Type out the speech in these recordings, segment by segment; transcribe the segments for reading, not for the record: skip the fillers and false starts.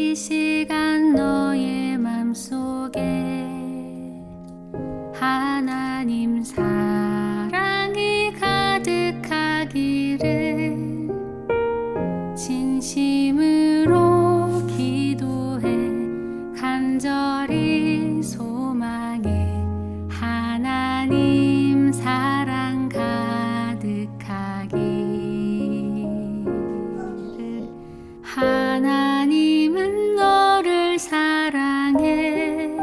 이 시간 너의 맘속에 하나님 사랑이 가득하기를 진심으로 기도해 간절히 소망해. 하나님 사랑 가득하기를. 하나님은 너를 사랑해.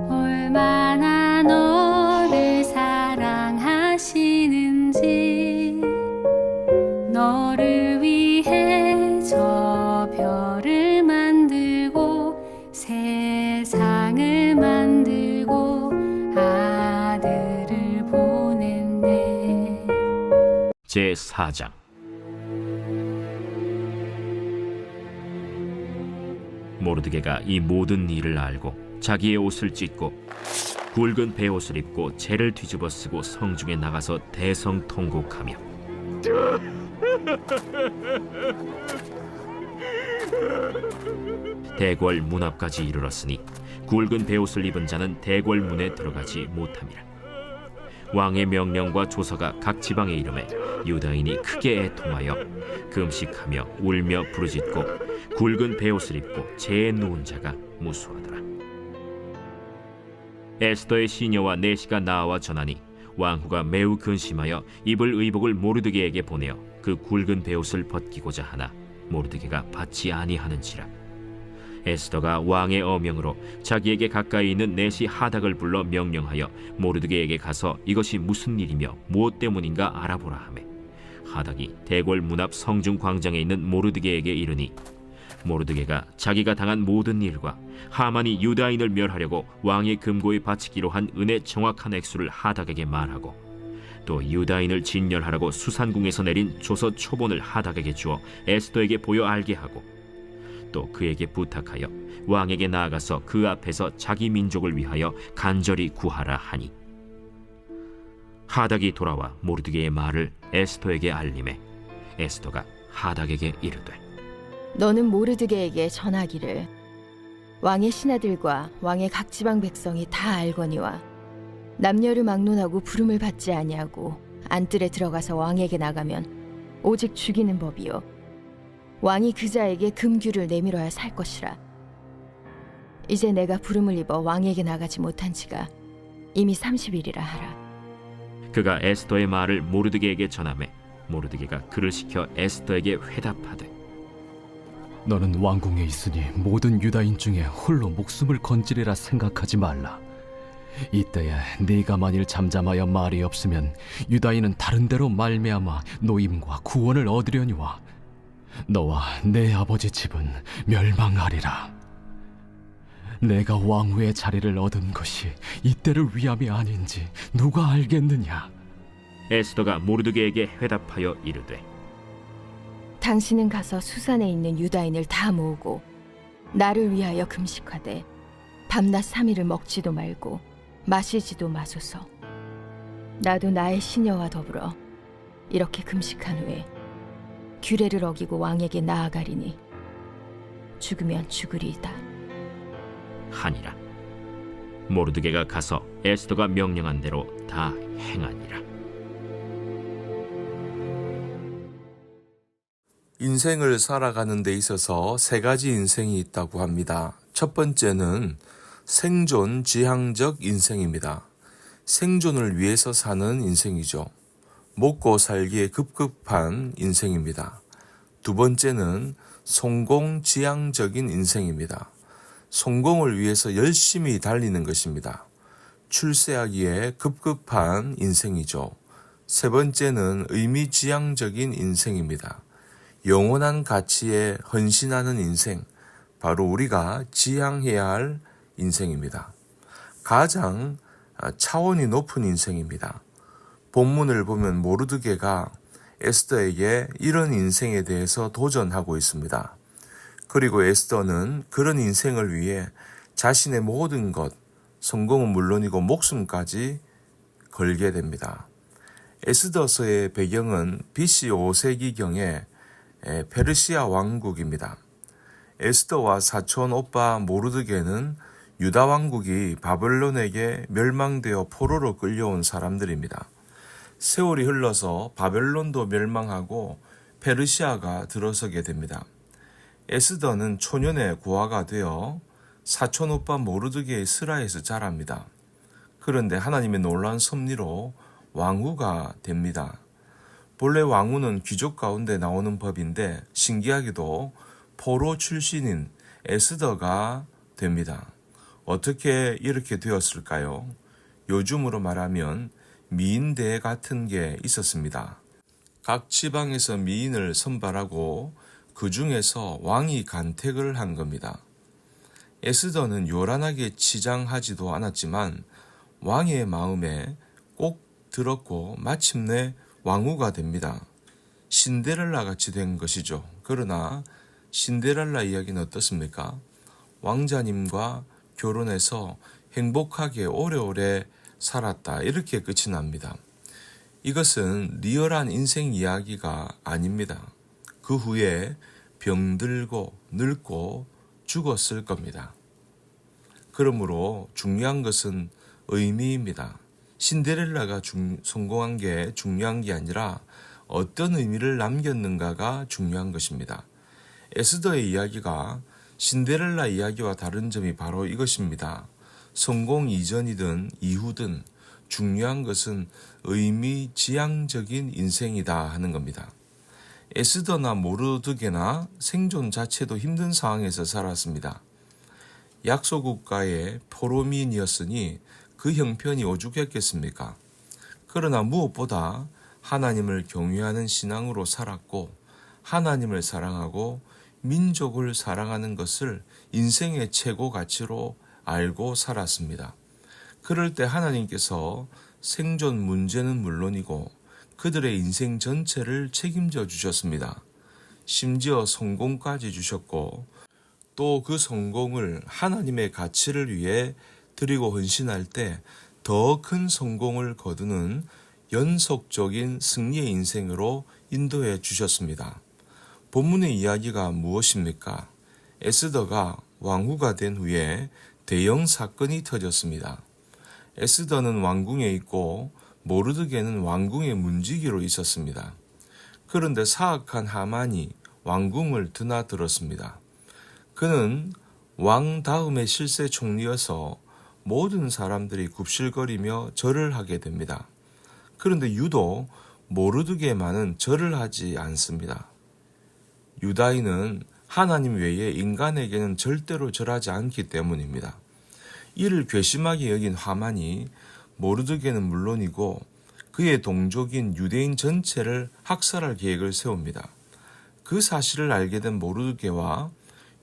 얼마나 너를 사랑하시는지. 너를 위해 저 별을 만들고 세상을 만들고 아들을 보냈네. 제4장. 모르드게가 이 모든 일을 알고 자기의 옷을 찢고 굵은 베옷을 입고 재를 뒤집어 쓰고 성중에 나가서 대성통곡하며 대궐 문 앞까지 이르렀으니 굵은 베옷을 입은 자는 대궐 문에 들어가지 못함이라. 왕의 명령과 조서가 각 지방에 이르매 유다인이 크게 애통하여 금식하며 울며 부르짖고 굵은 베옷을 입고 재에 누운 자가 무수하더라. 에스더의 시녀와 내시가 나와 전하니 왕후가 매우 근심하여 입을 의복을 모르드게에게 보내어 그 굵은 베옷을 벗기고자 하나 모르드게가 받지 아니하는지라. 에스더가 왕의 어명으로 자기에게 가까이 있는 내시 하닥을 불러 명령하여 모르드게에게 가서 이것이 무슨 일이며 무엇 때문인가 알아보라 하매 하닥이 대궐 문 앞 성중 광장에 있는 모르드게에게 이르니 모르드게가 자기가 당한 모든 일과 하만이 유다인을 멸하려고 왕의 금고에 바치기로 한 은의 정확한 액수를 하닥에게 말하고 또 유다인을 진멸하라고 수산궁에서 내린 조서 초본을 하닥에게 주어 에스더에게 보여 알게 하고 또 그에게 부탁하여 왕에게 나아가서 그 앞에서 자기 민족을 위하여 간절히 구하라 하니 하닥이 돌아와 모르드게의 말을 에스더에게 알림해 에스더가 하닥에게 이르되 너는 모르드게에게 전하기를 왕의 신하들과 왕의 각 지방 백성이 다 알거니와 남녀를 막론하고 부름을 받지 아니하고 안뜰에 들어가서 왕에게 나가면 오직 죽이는 법이요 왕이 그 자에게 금규를 내밀어야 살 것이라. 이제 내가 부름을 입어 왕에게 나가지 못한 지가 이미 30일이라 하라. 그가 에스더의 말을 모르드게에게 전하매 모르드게가 그를 시켜 에스더에게 회답하되 너는 왕궁에 있으니 모든 유다인 중에 홀로 목숨을 건지리라 생각하지 말라. 이때에 네가 만일 잠잠하여 말이 없으면 유다인은 다른 데로 말미암아 노임과 구원을 얻으려니와 너와 내 아버지 집은 멸망하리라. 내가 왕후의 자리를 얻은 것이 이때를 위함이 아닌지 누가 알겠느냐. 에스더가 모르드게에게 회답하여 이르되 당신은 가서 수산에 있는 유다인을 다 모으고 나를 위하여 금식하되 밤낮 3일을 먹지도 말고 마시지도 마소서. 나도 나의 시녀와 더불어 이렇게 금식한 후에 규례를 어기고 왕에게 나아가리니 죽으면 죽으리이다 하니라. 모르드게가 가서 에스더가 명령한 대로 다 행하니라. 인생을 살아가는 데 있어서 세 가지 인생이 있다고 합니다. 첫 번째는 생존 지향적 인생입니다. 생존을 위해서 사는 인생이죠. 먹고 살기에 급급한 인생입니다. 두 번째는 성공 지향적인 인생입니다. 성공을 위해서 열심히 달리는 것입니다. 출세하기에 급급한 인생이죠. 세 번째는 의미 지향적인 인생입니다. 영원한 가치에 헌신하는 인생, 바로 우리가 지향해야 할 인생입니다. 가장 차원이 높은 인생입니다. 본문을 보면 모르드게가 에스더에게 이런 인생에 대해서 도전하고 있습니다. 그리고 에스더는 그런 인생을 위해 자신의 모든 것, 성공은 물론이고 목숨까지 걸게 됩니다. 에스더서의 배경은 BC 5세기경의 페르시아 왕국입니다. 에스더와 사촌 오빠 모르드게는 유다 왕국이 바벨론에게 멸망되어 포로로 끌려온 사람들입니다. 세월이 흘러서 바벨론도 멸망하고 페르시아가 들어서게 됩니다. 에스더는 초년에 고아가 되어 사촌 오빠 모르드게의 스라에서 자랍니다. 그런데 하나님의 놀라운 섭리로 왕후가 됩니다. 본래 왕후는 귀족 가운데 나오는 법인데 신기하게도 포로 출신인 에스더가 됩니다. 어떻게 이렇게 되었을까요? 요즘으로 말하면 미인대회 같은 게 있었습니다. 각 지방에서 미인을 선발하고 그 중에서 왕이 간택을 한 겁니다. 에스더는 요란하게 치장하지도 않았지만 왕의 마음에 꼭 들었고 마침내 왕후가 됩니다. 신데렐라 같이 된 것이죠. 그러나 신데렐라 이야기는 어떻습니까? 왕자님과 결혼해서 행복하게 오래오래 살았다. 이렇게 끝이 납니다. 이것은 리얼한 인생 이야기가 아닙니다. 그 후에 병들고 늙고 죽었을 겁니다. 그러므로 중요한 것은 의미입니다. 신데렐라가 성공한 게 중요한 게 아니라 어떤 의미를 남겼는가가 중요한 것입니다. 에스더의 이야기가 신데렐라 이야기와 다른 점이 바로 이것입니다. 성공 이전이든 이후든 중요한 것은 의미지향적인 인생이다 하는 겁니다. 에스더나 모르드게나 생존 자체도 힘든 상황에서 살았습니다. 약소국가의 포로민이었으니 그 형편이 오죽했겠습니까? 그러나 무엇보다 하나님을 경외하는 신앙으로 살았고 하나님을 사랑하고 민족을 사랑하는 것을 인생의 최고 가치로 알고 살았습니다. 그럴 때 하나님께서 생존 문제는 물론이고 그들의 인생 전체를 책임져 주셨습니다. 심지어 성공까지 주셨고 또 그 성공을 하나님의 가치를 위해 드리고 헌신할 때 더 큰 성공을 거두는 연속적인 승리의 인생으로 인도해 주셨습니다. 본문의 이야기가 무엇입니까? 에스더가 왕후가 된 후에 대형 사건이 터졌습니다. 에스더는 왕궁에 있고 모르드게는 왕궁의 문지기로 있었습니다. 그런데 사악한 하만이 왕궁을 드나들었습니다. 그는 왕 다음의 실세 총리여서 모든 사람들이 굽실거리며 절을 하게 됩니다. 그런데 유독 모르드게만은 절을 하지 않습니다. 유다인은 하나님 외에 인간에게는 절대로 절하지 않기 때문입니다. 이를 괘씸하게 여긴 하만이 모르드게는 물론이고 그의 동족인 유대인 전체를 학살할 계획을 세웁니다. 그 사실을 알게 된 모르드게와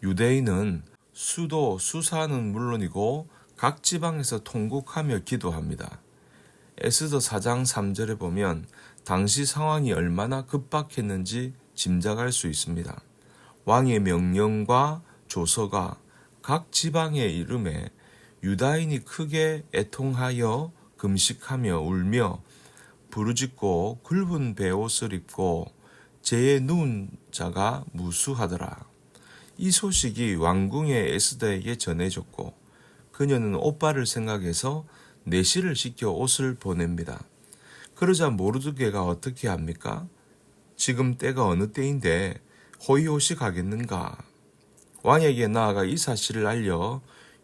유대인은 수도 수사는 물론이고 각 지방에서 통곡하며 기도합니다. 에스더 4장 3절에 보면 당시 상황이 얼마나 급박했는지 짐작할 수 있습니다. 왕의 명령과 조서가 각 지방에 이름에 유다인이 크게 애통하여 금식하며 울며 부르짖고 굵은 베옷을 입고 재에 누운 자가 무수하더라. 이 소식이 왕궁의 에스더에게 전해졌고 그녀는 오빠를 생각해서 내시를 시켜 옷을 보냅니다. 그러자 모르드게가 어떻게 합니까? 지금 때가 어느 때인데 호의호식하겠는가? 왕에게 나아가 이 사실을 알려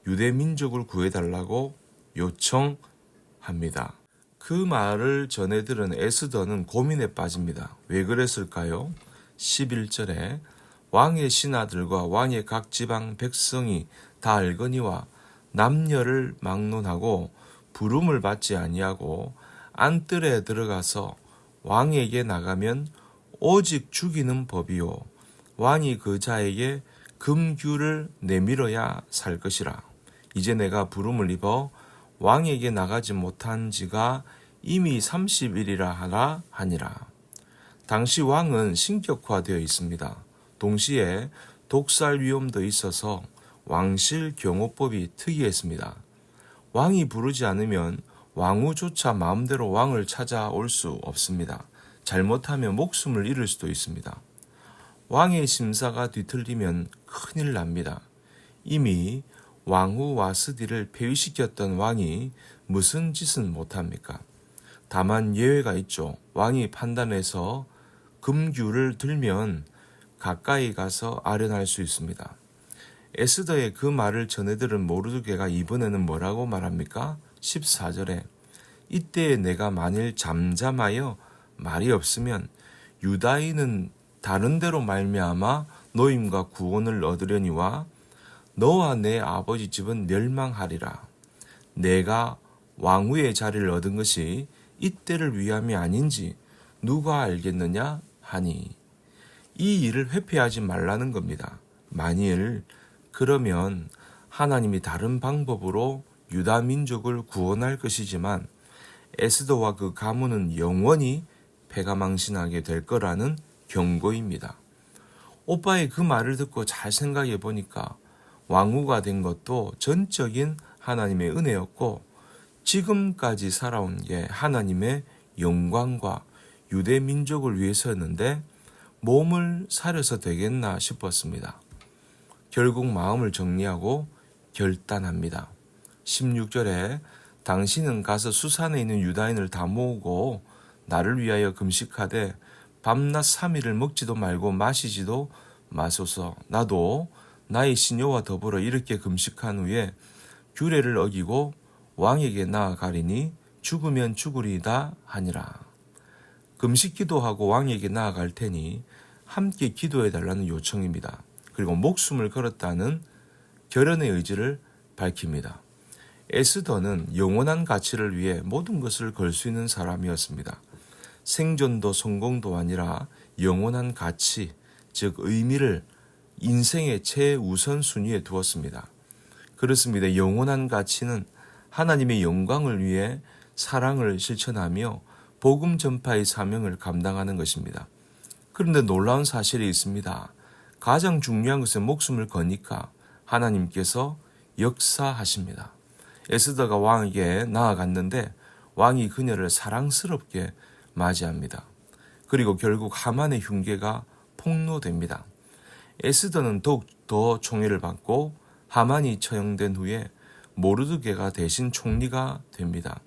유대 민족을 구해달라고 요청합니다. 그 말을 전해 들은 에스더는 고민에 빠집니다. 왜 그랬을까요? 11절에 왕의 신하들과 왕의 각 지방 백성이 다 알거니와 남녀를 막론하고 부름을 받지 아니하고 안뜰에 들어가서 왕에게 나가면 오직 죽이는 법이요 왕이 그 자에게 금규를 내밀어야 살 것이라. 이제 내가 부름을 입어 왕에게 나가지 못한 지가 이미 30일이라 하라 하니라. 당시 왕은 신격화되어 있습니다. 동시에 독살 위험도 있어서 왕실 경호법이 특이했습니다. 왕이 부르지 않으면 왕후조차 마음대로 왕을 찾아올 수 없습니다. 잘못하면 목숨을 잃을 수도 있습니다. 왕의 심사가 뒤틀리면 큰일 납니다. 이미 왕후 와스디를 폐위시켰던 왕이 무슨 짓은 못합니까? 다만 예외가 있죠. 왕이 판단해서 금규를 들면 가까이 가서 아련할 수 있습니다. 에스더의 그 말을 전해들은 모르드게가 이번에는 뭐라고 말합니까? 14절에 이때에 내가 만일 잠잠하여 말이 없으면 유다인은 다른 데로 말미암아 노임과 구원을 얻으려니와 너와 내 아버지 집은 멸망하리라. 내가 왕후의 자리를 얻은 것이 이때를 위함이 아닌지 누가 알겠느냐 하니 이 일을 회피하지 말라는 겁니다. 만일 그러면 하나님이 다른 방법으로 유다 민족을 구원할 것이지만 에스더와 그 가문은 영원히 패가망신하게 될 거라는 경고입니다. 오빠의 그 말을 듣고 잘 생각해 보니까 왕후가 된 것도 전적인 하나님의 은혜였고 지금까지 살아온 게 하나님의 영광과 유대 민족을 위해서였는데 몸을 사려서 되겠나 싶었습니다. 결국 마음을 정리하고 결단합니다. 16절에 당신은 가서 수산에 있는 유다인을 다 모으고 나를 위하여 금식하되 밤낮 3일을 먹지도 말고 마시지도 마소서. 나도 나의 시녀와 더불어 이렇게 금식한 후에 규례를 어기고 왕에게 나아가리니 죽으면 죽으리이다 하니라. 금식 기도하고 왕에게 나아갈 테니 함께 기도해달라는 요청입니다. 그리고 목숨을 걸었다는 결연의 의지를 밝힙니다. 에스더는 영원한 가치를 위해 모든 것을 걸 수 있는 사람이었습니다. 생존도 성공도 아니라 영원한 가치, 즉 의미를 인생의 최우선 순위에 두었습니다. 그렇습니다. 영원한 가치는 하나님의 영광을 위해 사랑을 실천하며 복음 전파의 사명을 감당하는 것입니다. 그런데 놀라운 사실이 있습니다. 가장 중요한 것은 목숨을 거니까 하나님께서 역사하십니다. 에스더가 왕에게 나아갔는데 왕이 그녀를 사랑스럽게 맞이합니다. 그리고 결국 하만의 흉계가 폭로됩니다. 에스더는 더욱 더 총애를 받고 하만이 처형된 후에 모르드게가 대신 총리가 됩니다.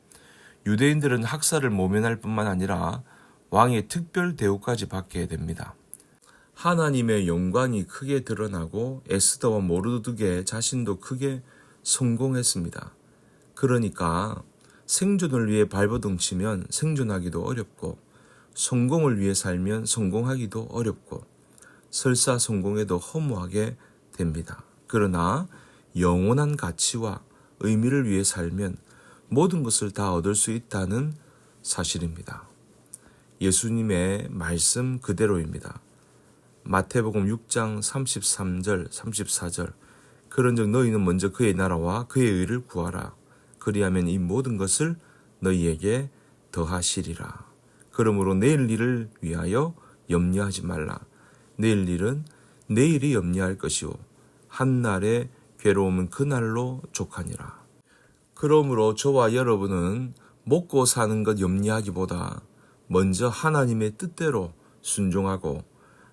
유대인들은 학살을 모면할 뿐만 아니라 왕의 특별 대우까지 받게 됩니다. 하나님의 영광이 크게 드러나고 에스더와 모르드게 자신도 크게 성공했습니다. 그러니까 생존을 위해 발버둥 치면 생존하기도 어렵고 성공을 위해 살면 성공하기도 어렵고 설사 성공해도 허무하게 됩니다. 그러나 영원한 가치와 의미를 위해 살면 모든 것을 다 얻을 수 있다는 사실입니다. 예수님의 말씀 그대로입니다. 마태복음 6장 33절 34절 그런즉 너희는 먼저 그의 나라와 그의 의를 구하라. 그리하면 이 모든 것을 너희에게 더하시리라. 그러므로 내일 일을 위하여 염려하지 말라. 내일 일은 내일이 염려할 것이요 한날의 괴로움은 그날로 족하니라. 그러므로 저와 여러분은 먹고 사는 것 염려하기보다 먼저 하나님의 뜻대로 순종하고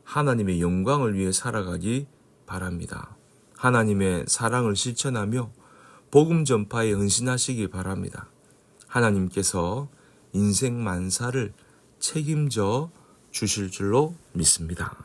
하나님의 영광을 위해 살아가기 바랍니다. 하나님의 사랑을 실천하며 복음 전파에 헌신하시기 바랍니다. 하나님께서 인생 만사를 책임져 주실 줄로 믿습니다.